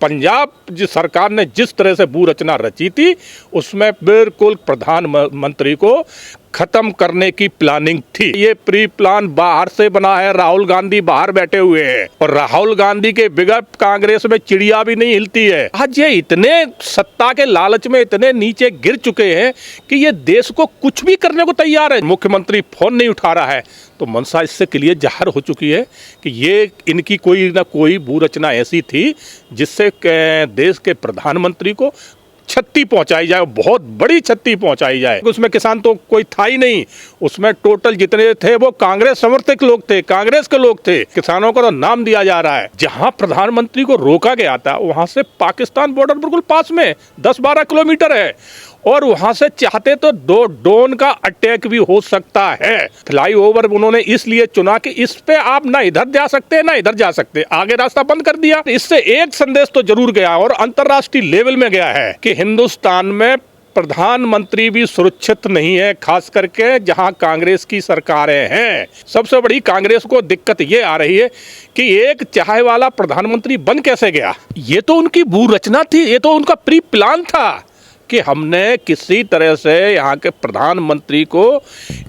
पंजाब जिस सरकार ने जिस तरह से भू रचना रची थी उसमें बिल्कुल प्रधानमंत्री को खत्म करने की प्लानिंग थी। ये प्री प्लान बाहर से बना है, राहुल गांधी बाहर बैठे हुए हैं और राहुल गांधी के बगैर कांग्रेस में चिड़िया भी नहीं हिलती है। आज ये इतने सत्ता के लालच में इतने नीचे गिर चुके हैं कि ये देश को कुछ भी करने को तैयार है। मुख्यमंत्री फोन नहीं उठा रहा है तो मंशा इससे क्लियर जाहिर हो चुकी है कि ये इनकी कोई ना कोई भू रचना ऐसी थी जिससे देश के प्रधानमंत्री को क्षति पहुंचाई जाए, बहुत बड़ी क्षति पहुंचाई जाए। उसमें किसान तो कोई था ही नहीं, उसमें टोटल जितने थे वो कांग्रेस समर्थक लोग थे, कांग्रेस के लोग थे। किसानों का तो नाम दिया जा रहा है। जहां प्रधानमंत्री को रोका गया था वहां से पाकिस्तान बॉर्डर बिल्कुल पास में 10-12 किलोमीटर है और वहां से चाहते तो ड्रोन का अटैक भी हो सकता है। फ्लाईओवर उन्होंने इसलिए चुना कि इस पे आप ना इधर जा सकते ना इधर जा सकते, आगे रास्ता बंद कर दिया। इससे एक संदेश तो जरूर गया और अंतर्राष्ट्रीय लेवल में गया है कि हिंदुस्तान में प्रधानमंत्री भी सुरक्षित नहीं है, खास करके जहां कांग्रेस की सरकारें हैं। सबसे बड़ी कांग्रेस को दिक्कत ये आ रही है कि एक चाय वाला प्रधानमंत्री बन कैसे गया। ये तो उनकी भू रचना थी, ये तो उनका प्री प्लान था कि हमने किसी तरह से यहाँ के प्रधानमंत्री को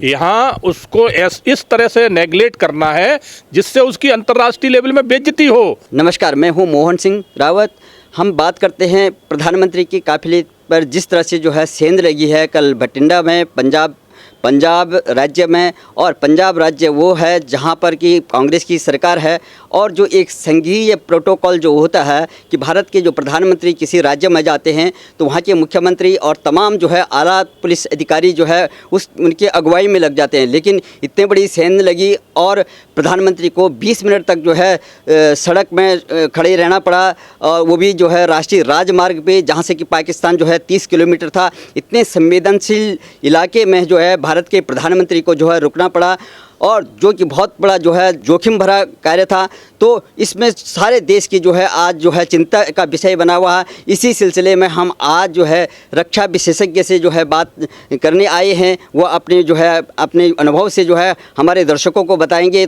यहाँ उसको इस तरह से नेगलेक्ट करना है जिससे उसकी अंतर्राष्ट्रीय लेवल में बेइज्जती हो। नमस्कार, मैं हूँ मोहन सिंह रावत। हम बात करते हैं प्रधानमंत्री की काफिले पर जिस तरह से जो है सेंध लगी है कल बठिंडा में, पंजाब राज्य में। और पंजाब राज्य वो है जहाँ पर कि कांग्रेस की सरकार है और जो एक संघीय प्रोटोकॉल जो होता है कि भारत के जो प्रधानमंत्री किसी राज्य में जाते हैं तो वहाँ के मुख्यमंत्री और तमाम जो है आला पुलिस अधिकारी जो है उनके अगुवाई में लग जाते हैं। लेकिन इतने बड़ी सेंध लगी और प्रधानमंत्री को 20 मिनट तक जो है सड़क में खड़े रहना पड़ा और वो भी जो है राष्ट्रीय राजमार्ग पे, जहाँ से कि पाकिस्तान जो है 30 किलोमीटर था। इतने संवेदनशील इलाके में जो है भारत के प्रधानमंत्री को जो है रुकना पड़ा और जो कि बहुत बड़ा जो है जोखिम भरा कार्य था। तो इसमें सारे देश की जो है आज जो है चिंता का विषय बना हुआ है। इसी सिलसिले में हम आज जो है रक्षा विशेषज्ञ से जो है बात करने आए हैं। वो अपने जो है अपने अनुभव से जो है हमारे दर्शकों को बताएंगे।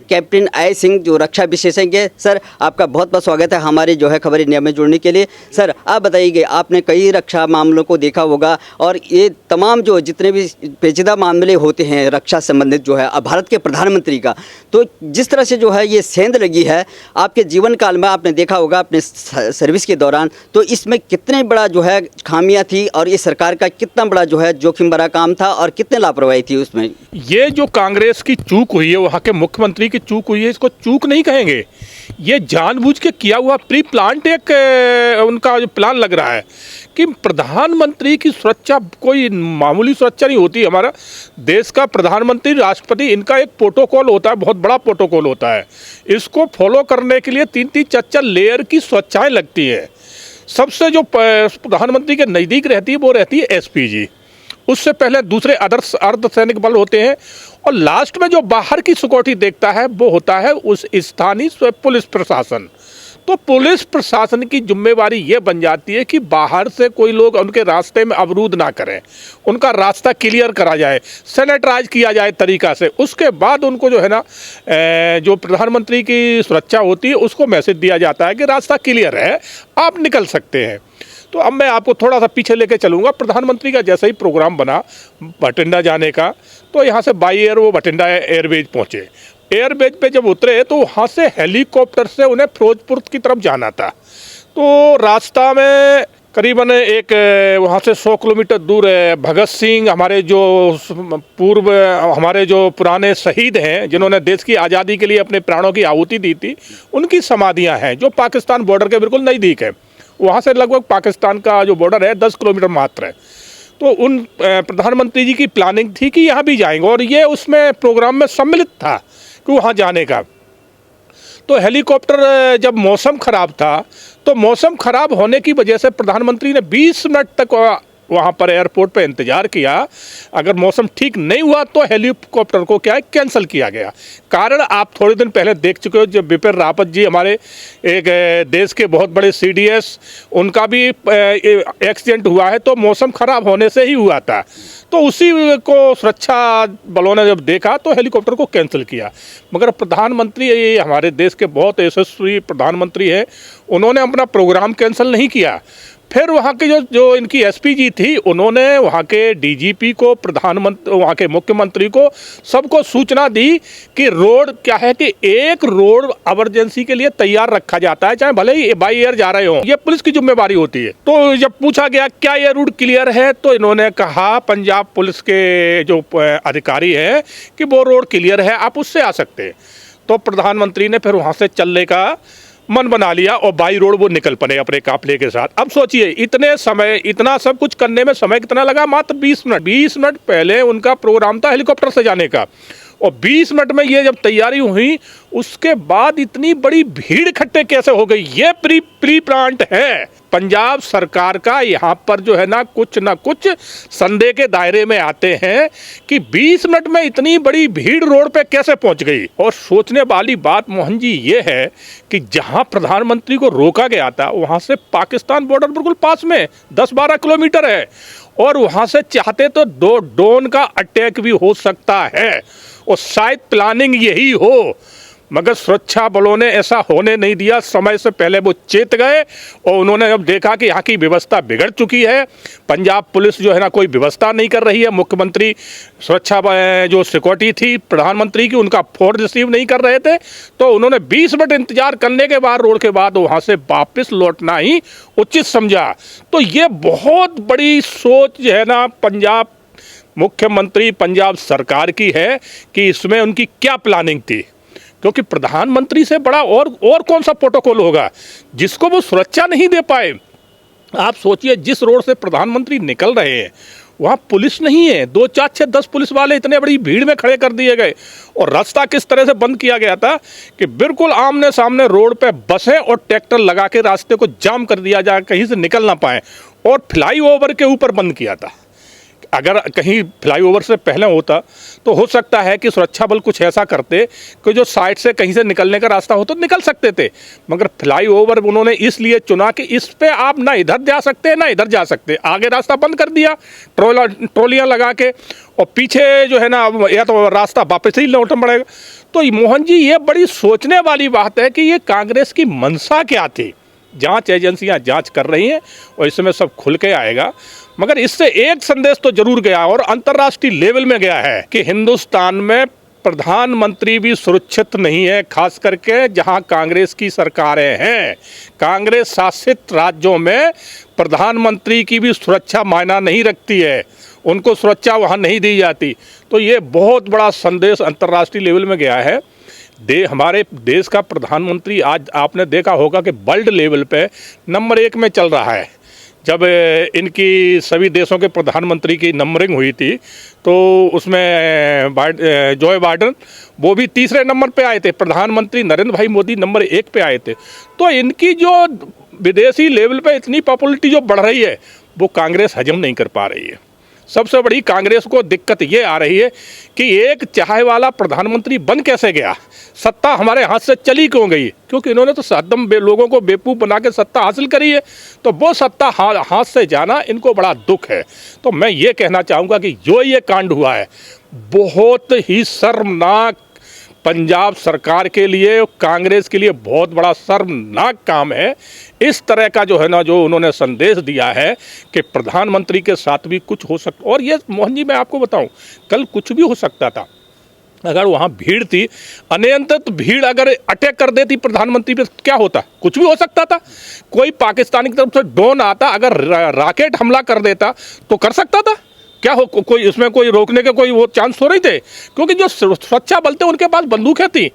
कैप्टन आई सिंह जो रक्षा विशेषज्ञ। सर, आपका बहुत बहुत स्वागत है हमारे जो है खबर इंडिया में जुड़ने के लिए। सर, आप बताइए, आपने कई रक्षा मामलों को देखा होगा और ये तमाम जो जितने भी पेचीदा मामले होते हैं रक्षा संबंधित जो है भारत के प्रधानमंत्री का, तो जिस तरह से जो है ये सेंध लगी है आपके जीवन काल में आपने देखा होगा अपने सर्विस के दौरान, तो इसमें कितने बड़ा जो है खामियां थी और इस सरकार का कितना बड़ा जो है जोखिम भरा काम था और कितने लापरवाही थी उसमें। ये जो कांग्रेस की चूक हुई है, वहाँ के मुख्यमंत्री की चूक हुई है, इसको चूक नहीं कहेंगे। ये जानबूझ के किया हुआ प्री प्लान्ड एक उनका जो प्लान लग रहा है कि प्रधानमंत्री की सुरक्षा कोई मामूली सुरक्षा नहीं होती। हमारा देश का प्रधानमंत्री, राष्ट्रपति, इनका एक प्रोटोकॉल होता है, बहुत बड़ा प्रोटोकॉल होता है। इसको फॉलो करने के लिए 3-4 लेयर की सुरक्षाएं लगती है। सबसे जो प्रधानमंत्री के नज़दीक रहती है वो रहती है एसपीजी, उससे पहले दूसरे अर्धसैनिक बल होते हैं और लास्ट में जो बाहर की सिक्योरिटी देखता है वो होता है उस स्थानीय पुलिस प्रशासन। तो पुलिस प्रशासन की जिम्मेवारी ये बन जाती है कि बाहर से कोई लोग उनके रास्ते में अवरुद्ध ना करें, उनका रास्ता क्लियर करा जाए, सैनिटाइज किया जाए तरीक़ा से। उसके बाद उनको जो है ना जो प्रधानमंत्री की सुरक्षा होती है उसको मैसेज दिया जाता है कि रास्ता क्लियर है, आप निकल सकते हैं। तो अब मैं आपको थोड़ा सा पीछे लेके चलूँगा। प्रधानमंत्री का जैसा ही प्रोग्राम बना बठिंडा जाने का, तो यहाँ से बाई एयर वो बठिंडा एयरबेज पहुँचे। एयरबेज पे जब उतरे तो वहाँ से हेलीकॉप्टर से उन्हें फिरोजपुर की तरफ जाना था। तो रास्ता में करीबन एक वहाँ से 100 किलोमीटर दूर भगत सिंह, हमारे जो पुराने शहीद हैं जिन्होंने देश की आज़ादी के लिए अपने प्राणों की आहुति दी थी, उनकी समाधियाँ हैं जो पाकिस्तान बॉर्डर के बिल्कुल नज़दीक है। वहाँ से लगभग पाकिस्तान का जो बॉर्डर है 10 किलोमीटर मात्र है। तो उन प्रधानमंत्री जी की प्लानिंग थी कि यहाँ भी जाएंगे और ये उसमें प्रोग्राम में सम्मिलित था कि वहाँ जाने का। तो हेलीकॉप्टर जब मौसम ख़राब था तो मौसम ख़राब होने की वजह से प्रधानमंत्री ने 20 मिनट तक वहाँ पर एयरपोर्ट पे इंतज़ार किया। अगर मौसम ठीक नहीं हुआ तो हेलीकॉप्टर को क्या है कैंसिल किया गया। कारण आप थोड़े दिन पहले देख चुके हो, जब बिपिन रावत जी हमारे एक देश के बहुत बड़े CDS, उनका भी एक्सीडेंट हुआ है तो मौसम ख़राब होने से ही हुआ था। तो उसी को सुरक्षा बलों ने जब देखा तो हेलीकॉप्टर को कैंसिल किया। मगर प्रधानमंत्री, ये हमारे देश के बहुत यशस्वी प्रधानमंत्री हैं, उन्होंने अपना प्रोग्राम कैंसिल नहीं किया। फिर वहाँ के जो इनकी SPG थी, उन्होंने वहाँ के DGP को, प्रधानमंत्री, वहाँ के मुख्यमंत्री को, सबको सूचना दी कि रोड क्या है कि एक रोड इमरजेंसी के लिए तैयार रखा जाता है, चाहे भले ही बाई एयर जा रहे हो, ये पुलिस की जिम्मेवारी होती है। तो जब पूछा गया क्या ये रूट क्लियर है, तो इन्होंने कहा, पंजाब पुलिस के जो अधिकारी है, कि वो रोड क्लियर है, आप उससे आ सकते हैं। तो प्रधानमंत्री ने फिर वहाँ से चलने का मन बना लिया और बाई रोड वो निकल पड़े अपने काफिले के साथ। अब सोचिए, इतने समय, इतना सब कुछ करने में समय कितना लगा? मात्र 20 मिनट। 20 मिनट पहले उनका प्रोग्राम था हेलीकॉप्टर से जाने का, और 20 मिनट में ये जब तैयारी हुई, उसके बाद इतनी बड़ी भीड़ इकट्ठे कैसे हो गई? ये प्री प्लांट है पंजाब सरकार का। यहाँ पर जो है ना कुछ संदेह के दायरे में आते हैं कि 20 मिनट में इतनी बड़ी भीड़ रोड पे कैसे पहुँच गई। और सोचने वाली बात मोहन जी ये है कि जहाँ प्रधानमंत्री को रोका गया था, वहाँ से पाकिस्तान बॉर्डर बिल्कुल पास में 10-12 किलोमीटर है, और वहाँ से चाहते तो दो ड्रोन का अटैक भी हो सकता है, और शायद प्लानिंग यही हो, मगर सुरक्षा बलों ने ऐसा होने नहीं दिया। समय से पहले वो चेत गए, और उन्होंने जब देखा कि यहाँ की व्यवस्था बिगड़ चुकी है, पंजाब पुलिस जो है ना कोई व्यवस्था नहीं कर रही है, मुख्यमंत्री सुरक्षा जो सिक्योरिटी थी प्रधानमंत्री की, उनका फ़ोन रिसीव नहीं कर रहे थे, तो उन्होंने 20 मिनट इंतजार करने के बाद रोड के बाद वहाँ से वापस लौटना ही उचित समझा। तो ये बहुत बड़ी सोच जो है ना पंजाब मुख्यमंत्री, पंजाब सरकार की है कि इसमें उनकी क्या प्लानिंग थी। क्योंकि प्रधानमंत्री से बड़ा और कौन सा प्रोटोकॉल होगा जिसको वो सुरक्षा नहीं दे पाए। आप सोचिए, जिस रोड से प्रधानमंत्री निकल रहे हैं वहाँ पुलिस नहीं है, 2, 4, 6, 10 पुलिस वाले इतने बड़ी भीड़ में खड़े कर दिए गए, और रास्ता किस तरह से बंद किया गया था कि बिल्कुल आमने सामने रोड पे बसें और ट्रैक्टर लगा के रास्ते को जाम कर दिया जाए, कहीं से निकल ना पाए, और फ्लाईओवर के ऊपर बंद किया था। अगर कहीं फ्लाईओवर से पहले होता तो हो सकता है कि सुरक्षा बल कुछ ऐसा करते कि जो साइड से कहीं से निकलने का रास्ता हो तो निकल सकते थे, मगर फ्लाईओवर उन्होंने इसलिए चुना कि इस पे आप ना इधर जा सकते ना इधर जा सकते, आगे रास्ता बंद कर दिया ट्रॉलियाँ लगा के, और पीछे जो है ना या तो रास्ता वापस ही लौटना पड़ेगा। तो मोहन जी, ये बड़ी सोचने वाली बात है कि ये कांग्रेस की मंशा क्या थी। जांच एजेंसियां जांच कर रही हैं और इसमें सब खुल के आएगा, मगर इससे एक संदेश तो जरूर गया और अंतर्राष्ट्रीय लेवल में गया है कि हिंदुस्तान में प्रधानमंत्री भी सुरक्षित नहीं है, खास करके जहां कांग्रेस की सरकारें हैं। कांग्रेस शासित राज्यों में प्रधानमंत्री की भी सुरक्षा मायना नहीं रखती है, उनको सुरक्षा वहां नहीं दी जाती। तो ये बहुत बड़ा संदेश अंतर्राष्ट्रीय लेवल में गया है। हमारे देश का प्रधानमंत्री आज आपने देखा होगा कि वर्ल्ड लेवल पे नंबर 1 में चल रहा है। जब इनकी सभी देशों के प्रधानमंत्री की नंबरिंग हुई थी तो उसमें जो बाइडेन वो भी तीसरे नंबर पे आए थे, प्रधानमंत्री नरेंद्र भाई मोदी नंबर 1 पे आए थे। तो इनकी जो विदेशी लेवल पे इतनी पॉपुलरिटी जो बढ़ रही है वो कांग्रेस हजम नहीं कर पा रही है। सबसे बड़ी कांग्रेस को दिक्कत ये आ रही है कि एक चाय वाला प्रधानमंत्री बन कैसे गया, सत्ता हमारे हाथ से चली क्यों गई, क्योंकि इन्होंने तो एकदम लोगों को बेवकूफ़ बना के सत्ता हासिल करी है, तो वो सत्ता हाथ से जाना इनको बड़ा दुख है। तो मैं ये कहना चाहूँगा कि जो ये कांड हुआ है बहुत ही शर्मनाक, पंजाब सरकार के लिए, कांग्रेस के लिए बहुत बड़ा शर्मनाक काम है। इस तरह का जो है ना, जो उन्होंने संदेश दिया है कि प्रधानमंत्री के साथ भी कुछ हो सकता। और ये मोहन जी, मैं आपको बताऊं, कल कुछ भी हो सकता था। अगर वहाँ भीड़ थी, अनियंत्रित भीड़ अगर अटैक कर देती प्रधानमंत्री पे, क्या होता? कुछ भी हो सकता था। कोई पाकिस्तान की तरफ से ड्रोन आता, अगर रॉकेट हमला कर देता तो कर सकता था। क्या हो, कोई उसमें कोई रोकने के कोई वो चांस हो रही थे, क्योंकि जो सुरक्षा बल थे उनके पास बंदूकें थी,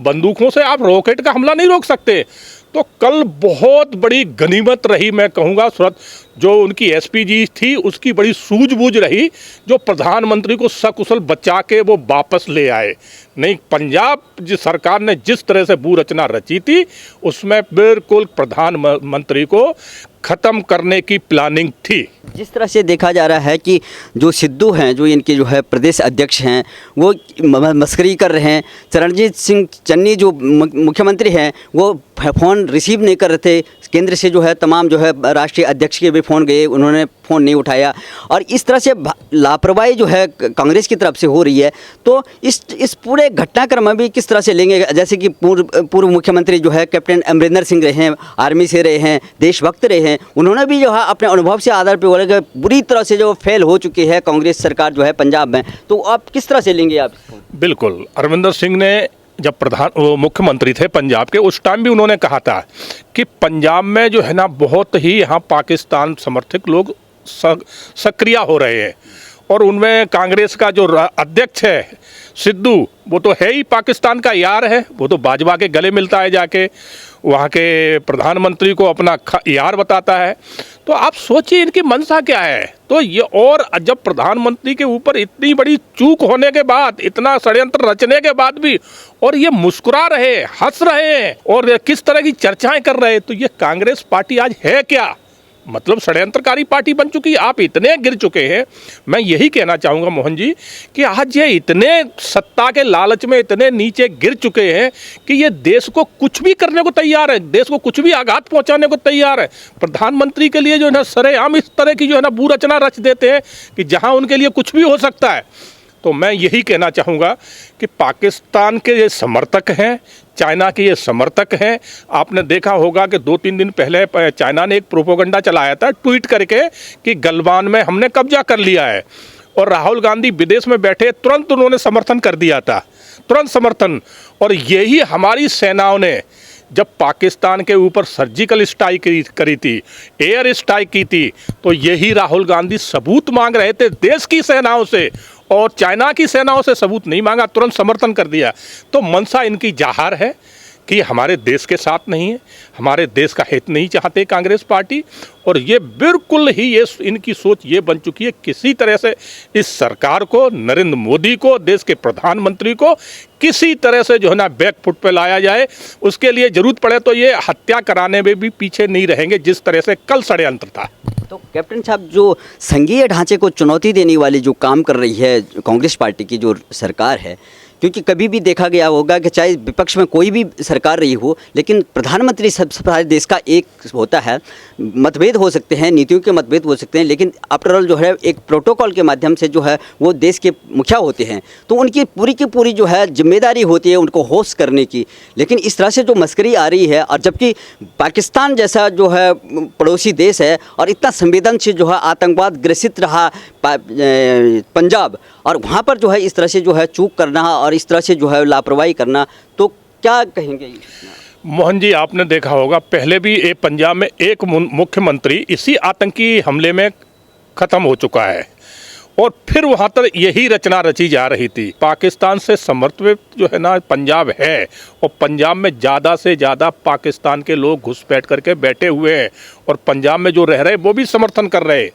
बंदूकों से आप रॉकेट का हमला नहीं रोक सकते। तो कल बहुत बड़ी गनीमत रही, मैं कहूँगा, जो उनकी SPG थी उसकी बड़ी सूझबूझ रही, जो प्रधानमंत्री को सकुशल बचा के वो वापस ले आए। नहीं, पंजाब सरकार ने जिस तरह से व्यू रचना रची थी उसमें बिल्कुल प्रधानमंत्री को खत्म करने की प्लानिंग थी। जिस तरह से देखा जा रहा है कि जो सिद्धू हैं, जो इनके जो है प्रदेश अध्यक्ष हैं, वो मस्करी कर रहे हैं। चरणजीत सिंह चन्नी जो मुख्यमंत्री हैं, वो फ़ोन रिसीव नहीं कर रहे थे। केंद्र से जो है तमाम जो है राष्ट्रीय अध्यक्ष के भी फ़ोन गए, उन्होंने फ़ोन नहीं उठाया। और इस तरह से लापरवाही जो है कांग्रेस की तरफ से हो रही है। तो इस पूरे घटनाक्रम में भी किस तरह से लेंगे? जैसे कि पूर्व मुख्यमंत्री जो है कैप्टन अमरिंदर सिंह रहे हैं, आर्मी से रहे हैं, देशभक्त रहे हैं, उन्होंने भी जो है अपने अनुभव से आधार पर बोला कि बुरी तरह से जो फेल हो चुकी है कांग्रेस सरकार जो है पंजाब में। तो आप किस तरह से लेंगे आप इसको? बिल्कुल, अमरिंदर सिंह ने जब मुख्यमंत्री थे पंजाब के, उस टाइम भी उन्होंने कहा था कि पंजाब में जो है ना बहुत ही यहाँ पाकिस्तान समर्थक लोग सक्रिय हो रहे हैं। और उनमें कांग्रेस का जो अध्यक्ष है सिद्धू, वो तो है ही पाकिस्तान का यार है, वो तो बाजवा के गले मिलता है जाके, वहाँ के प्रधानमंत्री को अपना यार बताता है। तो आप सोचिए इनकी मंशा क्या है। तो ये, और जब प्रधानमंत्री के ऊपर इतनी बड़ी चूक होने के बाद, इतना षड्यंत्र रचने के बाद भी, और ये मुस्कुरा रहे, हंस रहे हैं और किस तरह की चर्चाएं कर रहे हैं, तो ये कांग्रेस पार्टी आज है क्या? मतलब षड्यंत्रकारी पार्टी बन चुकी है। आप इतने गिर चुके हैं। मैं यही कहना चाहूँगा मोहन जी कि आज ये इतने सत्ता के लालच में इतने नीचे गिर चुके हैं कि ये देश को कुछ भी करने को तैयार है, देश को कुछ भी आघात पहुंचाने को तैयार है। प्रधानमंत्री के लिए जो है ना सरेआम इस तरह की जो है ना भू रचना रच देते हैं कि जहां उनके लिए कुछ भी हो सकता है। तो मैं यही कहना चाहूँगा कि पाकिस्तान के ये समर्थक हैं, चाइना के ये समर्थक हैं। आपने देखा होगा कि 2-3 दिन पहले चाइना ने एक प्रोपोगंडा चलाया था ट्वीट करके कि गलवान में हमने कब्जा कर लिया है, और राहुल गांधी विदेश में बैठे तुरंत उन्होंने समर्थन कर दिया था, तुरंत समर्थन। और यही हमारी सेनाओं ने जब पाकिस्तान के ऊपर सर्जिकल स्ट्राइक करी थी, एयर स्ट्राइक की थी, तो यही राहुल गांधी सबूत मांग रहे थे देश की सेनाओं से, और चाइना की सेनाओं से सबूत नहीं मांगा, तुरंत समर्थन कर दिया। तो मंशा इनकी जाहिर है कि हमारे देश के साथ नहीं है, हमारे देश का हित नहीं चाहते कांग्रेस पार्टी। और ये बिल्कुल ही ये इनकी सोच ये बन चुकी है, किसी तरह से इस सरकार को, नरेंद्र मोदी को, देश के प्रधानमंत्री को किसी तरह से जो है ना बैक फुट पे लाया जाए। उसके लिए जरूरत पड़े तो ये हत्या कराने में भी पीछे नहीं रहेंगे, जिस तरह से कल षड्यंत्र था। तो कैप्टन साहब, जो संघीय ढांचे को चुनौती देने वाली जो काम कर रही है कांग्रेस पार्टी की जो सरकार है, क्योंकि कभी भी देखा गया होगा कि चाहे विपक्ष में कोई भी सरकार रही हो, लेकिन प्रधानमंत्री सब सारे देश का एक होता है। मतभेद हो सकते हैं, नीतियों के मतभेद हो सकते हैं, लेकिन आफ्टर ऑल जो है एक प्रोटोकॉल के माध्यम से जो है वो देश के मुखिया होते हैं। तो उनकी पूरी की पूरी जो है जिम्मेदारी होती है उनको होस्ट करने की। लेकिन इस तरह से जो मस्करी आ रही है, और जबकि पाकिस्तान जैसा जो है पड़ोसी देश है और इतना संवेदनशील जो है आतंकवाद ग्रसित रहा पंजाब, और वहाँ पर जो है इस तरह से जो है चूक करना और इस तरह से जो है लापरवाही करना, तो क्या कहेंगे? मोहन जी, आपने देखा होगा पहले भी एक पंजाब में एक मुख्यमंत्री इसी आतंकी हमले में ख़त्म हो चुका है, और फिर वहाँ तक यही रचना रची जा रही थी। पाकिस्तान से समर्थित जो है ना पंजाब है, और पंजाब में ज़्यादा से ज़्यादा पाकिस्तान के लोग घुसपैठ करके बैठे हुए हैं, और पंजाब में जो रह रहे वो भी समर्थन कर रहे।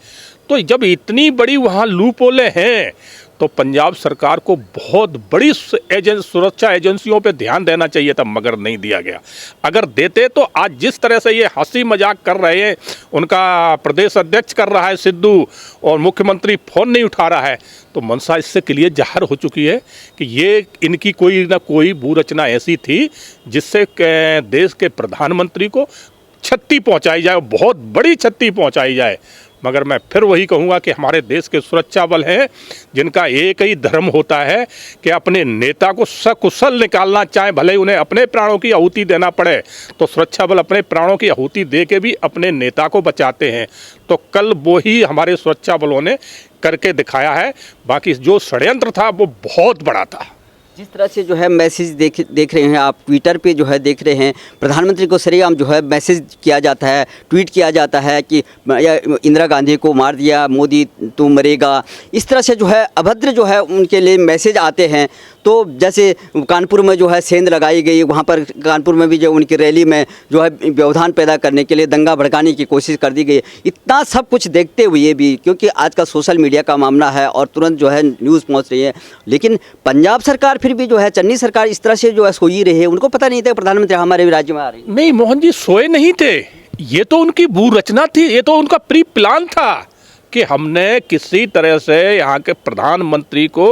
तो जब इतनी बड़ी वहाँ लूपोले हैं, तो पंजाब सरकार को बहुत बड़ी सुरक्षा एजेंसियों पे ध्यान देना चाहिए था, मगर नहीं दिया गया। अगर देते तो आज जिस तरह से ये हंसी मजाक कर रहे हैं, उनका प्रदेश अध्यक्ष कर रहा है सिद्धू, और मुख्यमंत्री फ़ोन नहीं उठा रहा है, तो मंशा इससे क्लियर जाहिर हो चुकी है कि ये इनकी कोई ना कोई भू रचना ऐसी थी जिससे देश के प्रधानमंत्री को क्षति पहुँचाई जाए, बहुत बड़ी क्षति पहुँचाई जाए। मगर मैं फिर वही कहूँगा कि हमारे देश के सुरक्षा बल हैं जिनका एक ही धर्म होता है कि अपने नेता को सकुशल निकालना, चाहे भले उन्हें अपने प्राणों की आहुति देना पड़े, तो सुरक्षा बल अपने प्राणों की आहुति दे के भी अपने नेता को बचाते हैं। तो कल वो ही हमारे सुरक्षा बलों ने करके दिखाया है। बाकी जो षड्यंत्र था वो बहुत बड़ा था। जिस तरह से जो है मैसेज देख रहे हैं आप, ट्विटर पे जो है देख रहे हैं, प्रधानमंत्री को सरेआम जो है मैसेज किया जाता है, ट्वीट किया जाता है कि इंदिरा गांधी को मार दिया, मोदी तू मरेगा। इस तरह से जो है अभद्र जो है उनके लिए मैसेज आते हैं। तो जैसे कानपुर में जो है सेंध लगाई गई, वहाँ पर कानपुर में भी जो उनकी रैली में जो है व्यवधान पैदा करने के लिए दंगा भड़काने की कोशिश कर दी गई। इतना सब कुछ देखते हुए भी, क्योंकि आज का सोशल मीडिया का मामला है और तुरंत जो है न्यूज़ पहुँच रही है, लेकिन पंजाब सरकार फिर भी जो है चन्नी सरकार इस तरह से जो है सोई रही है। उनको पता नहीं था प्रधानमंत्री हमारे राज्य में आ रही है। नहीं मोहन जी, सोए नहीं थे। ये तो उनकी भू रचना थी, ये तो उनका प्री प्लान था कि हमने किसी तरह से यहाँ के प्रधानमंत्री को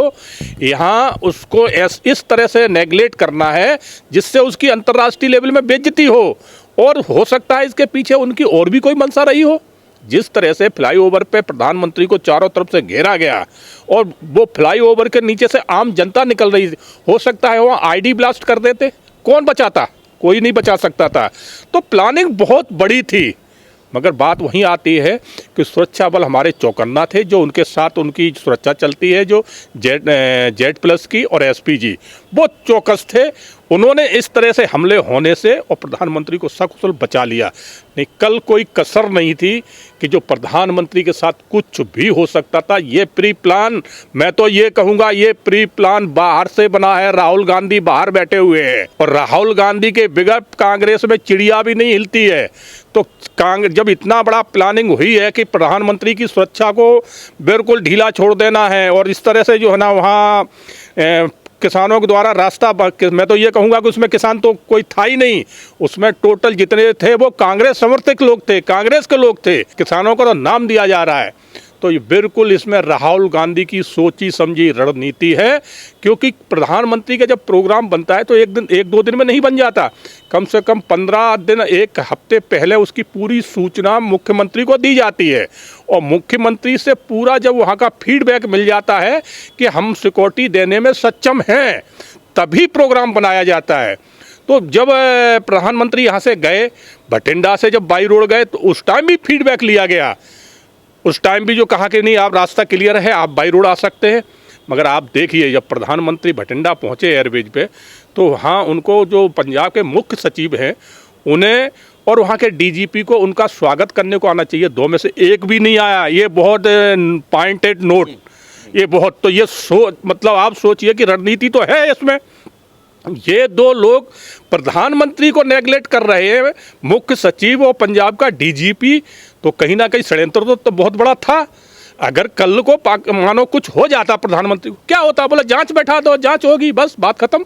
यहाँ उसको इस तरह से नेगलेक्ट करना है जिससे उसकी अंतर्राष्ट्रीय लेवल में बेइज्जती हो सकता है इसके पीछे उनकी और भी कोई मंशा रही हो। जिस तरह से फ्लाईओवर पे प्रधानमंत्री को चारों तरफ से घेरा गया और वो फ्लाईओवर के नीचे से आम जनता निकल रही थी, हो सकता है वहाँ आईडी ब्लास्ट कर देते, कौन बचाता? कोई नहीं बचा सकता था। तो प्लानिंग बहुत बड़ी थी, मगर बात वहीं आती है कि सुरक्षा बल हमारे चौकन्ना थे, जो उनके साथ उनकी सुरक्षा चलती है, जो जेड+ की और एसपीजी बहुत चौकस थे। उन्होंने इस तरह से हमले होने से और प्रधानमंत्री को सकुशल बचा लिया। नहीं, कल कोई कसर नहीं थी कि जो प्रधानमंत्री के साथ कुछ भी हो सकता था। ये प्री प्लान, मैं तो ये कहूँगा ये प्री प्लान बाहर से बना है। राहुल गांधी बाहर बैठे हुए हैं और राहुल गांधी के बगैर कांग्रेस में चिड़िया भी नहीं हिलती है। तो कांग्रेस जब इतना बड़ा प्लानिंग हुई है कि प्रधानमंत्री की सुरक्षा को बिल्कुल ढीला छोड़ देना है और इस तरह से जो है ना वहाँ किसानों के द्वारा रास्ता, मैं तो ये कहूँगा कि उसमें किसान तो कोई था ही नहीं, उसमें टोटल जितने थे वो कांग्रेस समर्थक लोग थे, कांग्रेस के लोग थे। किसानों को तो नाम दिया जा रहा है। तो ये बिल्कुल इसमें राहुल गांधी की सोची समझी रणनीति है, क्योंकि प्रधानमंत्री का जब प्रोग्राम बनता है तो एक दो दिन में नहीं बन जाता। कम से कम 15 दिन, एक हफ्ते पहले उसकी पूरी सूचना मुख्यमंत्री को दी जाती है और मुख्यमंत्री से पूरा जब वहाँ का फीडबैक मिल जाता है कि हम सिक्योरिटी देने में सक्षम हैं, तभी प्रोग्राम बनाया जाता है। तो जब प्रधानमंत्री यहाँ से गए, भटिंडा से जब बाई रोड गए, तो उस टाइम भी फीडबैक लिया गया। उस टाइम भी जो कहा कि नहीं, आप रास्ता क्लियर है, आप बाई रोड आ सकते हैं। मगर आप देखिए जब प्रधानमंत्री भटिंडा पहुंचे एयरबेज पे, तो वहाँ उनको जो पंजाब के मुख्य सचिव हैं उन्हें और वहाँ के डीजीपी को उनका स्वागत करने को आना चाहिए। 2 में से एक भी नहीं आया। ये बहुत पॉइंटेड नोट, ये बहुत, तो ये मतलब आप सोचिए कि रणनीति तो है इसमें। ये 2 लोग प्रधानमंत्री को नेगलेक्ट कर रहे हैं, मुख्य सचिव और पंजाब का डीजीपी। तो कहीं ना कहीं षड्यंत्र तो बहुत बड़ा था। अगर कल को मानो कुछ हो जाता प्रधानमंत्री को, क्या होता? बोला जांच बैठा दो, जांच होगी, बस बात खत्म।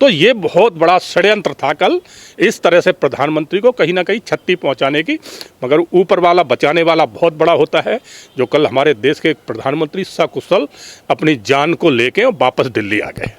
तो ये बहुत बड़ा षड्यंत्र था कल, इस तरह से प्रधानमंत्री को कहीं ना कहीं क्षति पहुंचाने की। मगर ऊपर वाला बचाने वाला बहुत बड़ा होता है, जो कल हमारे देश के प्रधानमंत्री सकुशल अपनी जान को लेके वापस दिल्ली आ गए।